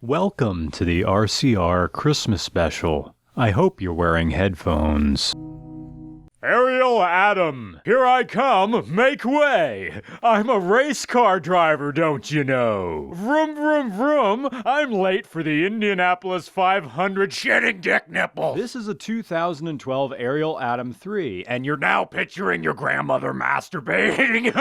Welcome to the RCR Christmas Special. I hope you're wearing headphones. Ariel Atom, here I come, make way! I'm a race car driver, don't you know? Vroom, vroom, vroom, I'm late for the Indianapolis 500 shitting dick nipple! This is a 2012 Ariel Atom 3, and you're now picturing your grandmother masturbating.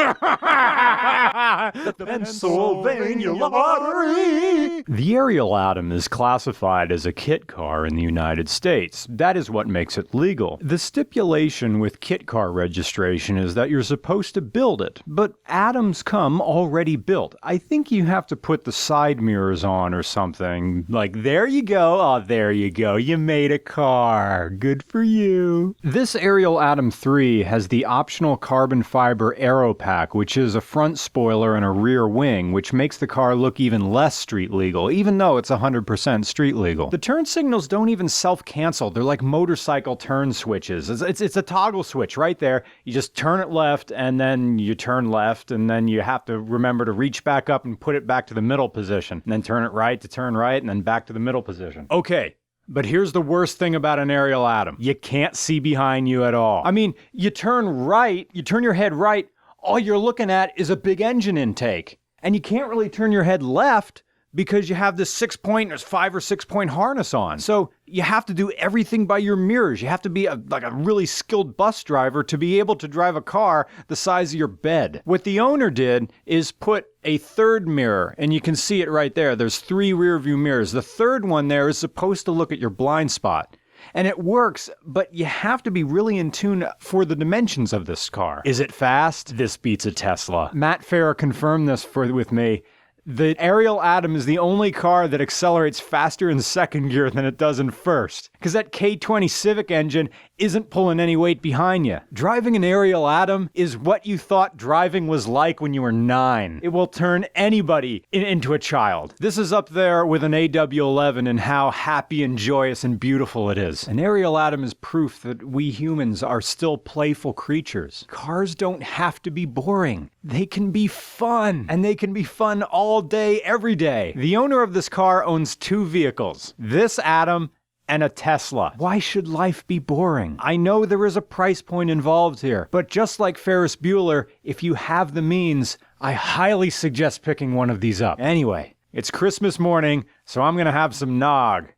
The Pennsylvania Lottery! The Ariel Atom is classified as a kit car in the United States. That is what makes it legal. The stipulation with kit car registration is that you're supposed to build it, but Atoms come already built. I think you have to put the side mirrors on or something. Like, there you go. Oh, there you go. You made a car. Good for you. This Ariel Atom 3 has the optional carbon fiber aero pack, which is a front spoiler and a rear wing, which makes the car look even less street legal, even though it's 100% street legal. The turn signals don't even self-cancel. They're like motorcycle turn switches. It's a toggle switch right there. You just turn it left and then you turn left, and then you have to remember to reach back up and put it back to the middle position, and then turn it right to turn right, and then back to the middle position. Okay. But here's the worst thing about an Ariel Atom. You can't see behind you at all. I mean, you turn right, you turn your head right, all you're looking at is a big engine intake. And you can't really turn your head left because you have this 5 or 6 point harness on. So you have to do everything by your mirrors. You have to be like a really skilled bus driver to be able to drive a car the size of your bed. What the owner did is put a third mirror, and you can see it right there. There's 3 rear view mirrors. The third one there is supposed to look at your blind spot. And it works, but you have to be really in tune for the dimensions of this car. Is it fast? This beats a Tesla. Matt Farah confirmed this with me. The Ariel Atom is the only car that accelerates faster in second gear than it does in first. Because that K20 Civic engine isn't pulling any weight behind you. Driving an Ariel Atom is what you thought driving was like when you were 9. It will turn anybody into a child. This is up there with an AW11 and how happy and joyous and beautiful it is. An Ariel Atom is proof that we humans are still playful creatures. Cars don't have to be boring. They can be fun. And they can be fun all day, every day. The owner of this car owns 2 vehicles. This Atom and a Tesla. Why should life be boring? I know there is a price point involved here, but just like Ferris Bueller, if you have the means, I highly suggest picking one of these up. Anyway, it's Christmas morning, so I'm gonna have some nog.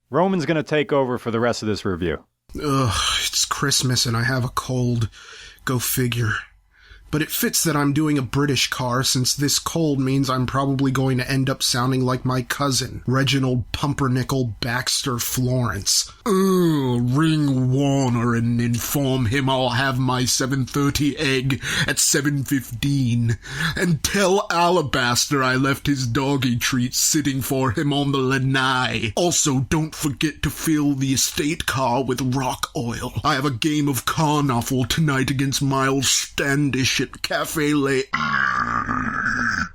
Roman's gonna take over for the rest of this review. Ugh, it's Christmas and I have a cold. Go figure. But it fits that I'm doing a British car, since this cold means I'm probably going to end up sounding like my cousin, Reginald Pumpernickel Baxter Florence. Ring Warner and inform him I'll have my 7:30 egg at 7:15. And tell Alabaster I left his doggy treats sitting for him on the lanai. Also, don't forget to fill the estate car with rock oil. I have a game of Carnoffle tonight against Miles Standish at Cafe Le...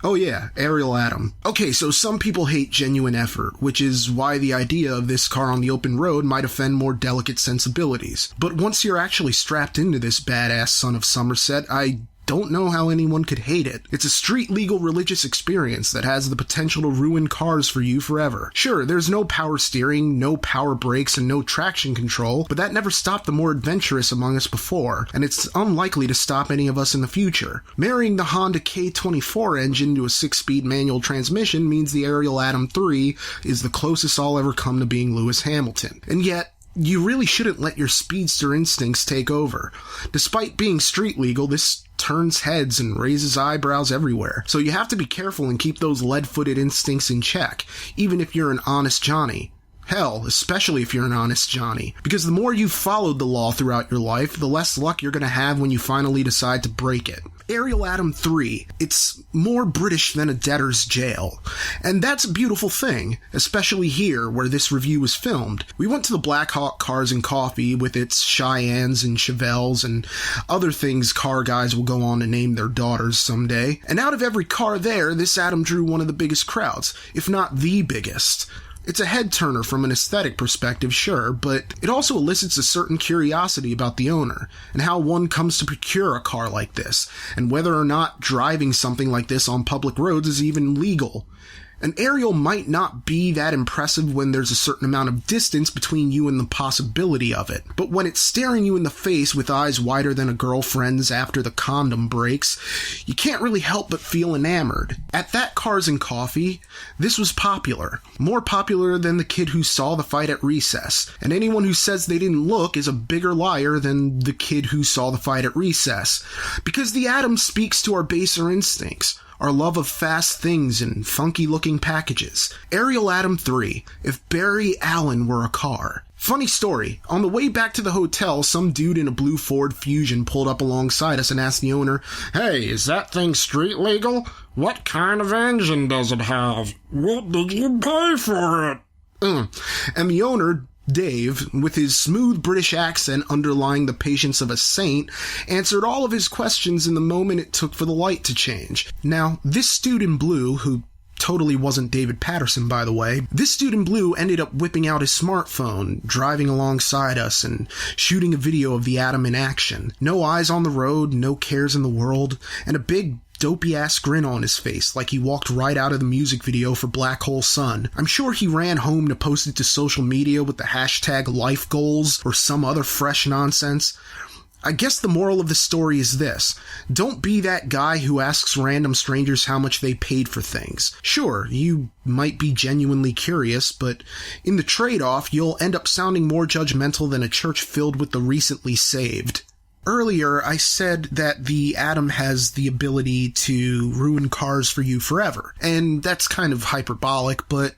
Oh yeah, Ariel Atom. Okay, so some people hate genuine effort, which is why the idea of this car on the open road might offend more delicate sensibilities. But once you're actually strapped into this badass son of Somerset, I don't know how anyone could hate it. It's a street-legal religious experience that has the potential to ruin cars for you forever. Sure, there's no power steering, no power brakes, and no traction control, but that never stopped the more adventurous among us before, and it's unlikely to stop any of us in the future. Marrying the Honda K24 engine to a 6-speed manual transmission means the Ariel Atom 3 is the closest I'll ever come to being Lewis Hamilton. And yet, you really shouldn't let your speedster instincts take over. Despite being street legal, this turns heads and raises eyebrows everywhere. So you have to be careful and keep those lead-footed instincts in check, even if you're an honest Johnny. Hell, especially if you're an honest Johnny. Because the more you've followed the law throughout your life, the less luck you're going to have when you finally decide to break it. Ariel Atom 3, it's more British than a debtor's jail. And that's a beautiful thing, especially here, where this review was filmed. We went to the Black Hawk Cars and Coffee with its Cheyennes and Chevelles and other things car guys will go on to name their daughters someday. And out of every car there, this Atom drew one of the biggest crowds, if not the biggest. It's a head-turner from an aesthetic perspective, sure, but it also elicits a certain curiosity about the owner, and how one comes to procure a car like this, and whether or not driving something like this on public roads is even legal. An aerial might not be that impressive when there's a certain amount of distance between you and the possibility of it, but when it's staring you in the face with eyes wider than a girlfriend's after the condom breaks, you can't really help but feel enamored. At that Cars and Coffee, this was popular. More popular than the kid who saw the fight at recess, and anyone who says they didn't look is a bigger liar than the kid who saw the fight at recess, because the Atom speaks to our baser instincts, our love of fast things and funky-looking packages. Ariel Atom 3, If Barry Allen Were a Car. Funny story, on the way back to the hotel, some dude in a blue Ford Fusion pulled up alongside us and asked the owner, "Hey, is that thing street legal? What kind of engine does it have? What did you pay for it?" And the owner, Dave, with his smooth British accent underlying the patience of a saint, answered all of his questions in the moment it took for the light to change. Now, this dude in blue, who totally wasn't David Patterson, by the way, this dude in blue ended up whipping out his smartphone, driving alongside us, and shooting a video of the Atom in action. No eyes on the road, no cares in the world, and a big dopey-ass grin on his face, like he walked right out of the music video for Black Hole Sun. I'm sure he ran home to post it to social media with the hashtag life goals or some other fresh nonsense. I guess the moral of the story is this: don't be that guy who asks random strangers how much they paid for things. Sure, you might be genuinely curious, but in the trade-off, you'll end up sounding more judgmental than a church filled with the recently saved. Earlier, I said that the Atom has the ability to ruin cars for you forever, and that's kind of hyperbolic, but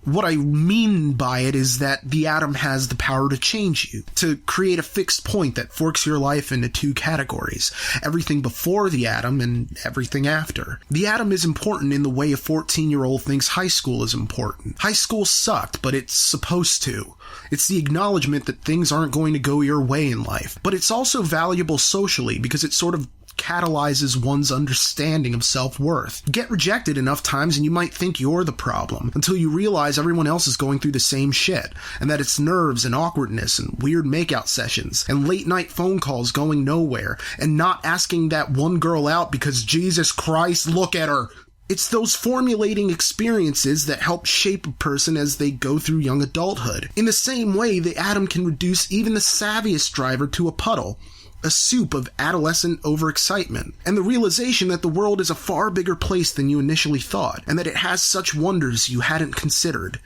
what I mean by it is that the Atom has the power to change you, to create a fixed point that forks your life into two categories: everything before the Atom and everything after. The Atom is important in the way a 14-year-old thinks high school is important. High school sucked, but it's supposed to. It's the acknowledgement that things aren't going to go your way in life. But it's also valuable socially because it sort of catalyzes one's understanding of self-worth. Get rejected enough times and you might think you're the problem, until you realize everyone else is going through the same shit, and that it's nerves and awkwardness and weird makeout sessions and late-night phone calls going nowhere, and not asking that one girl out because Jesus Christ, look at her. It's those formulating experiences that help shape a person as they go through young adulthood. In the same way, the Atom can reduce even the savviest driver to a puddle, a soup of adolescent overexcitement, and the realization that the world is a far bigger place than you initially thought, and that it has such wonders you hadn't considered.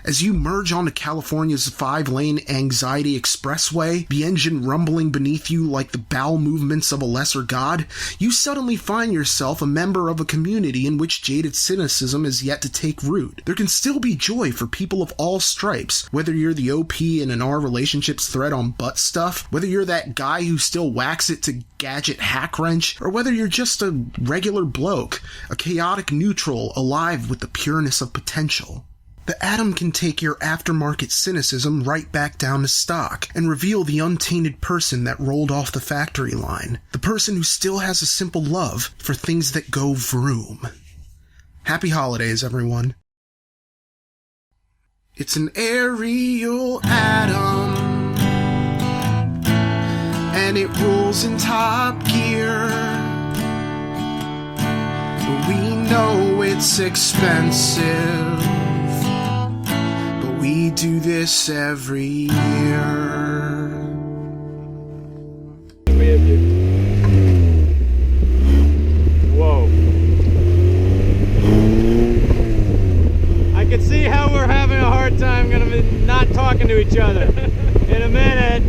As you merge onto California's 5-lane anxiety expressway, the engine rumbling beneath you like the bowel movements of a lesser god, you suddenly find yourself a member of a community in which jaded cynicism is yet to take root. There can still be joy for people of all stripes, whether you're the OP in an our relationships thread on butt stuff, whether you're that guy who still whacks it to gadget hack wrench, or whether you're just a regular bloke, a chaotic neutral alive with the pureness of potential. The Atom can take your aftermarket cynicism right back down to stock and reveal the untainted person that rolled off the factory line. The person who still has a simple love for things that go vroom. Happy holidays, everyone. It's an Ariel Atom, and it rolls in top gear. We know it's expensive, we do this every year. Whoa. I can see how we're having a hard time gonna be not talking to each other in a minute.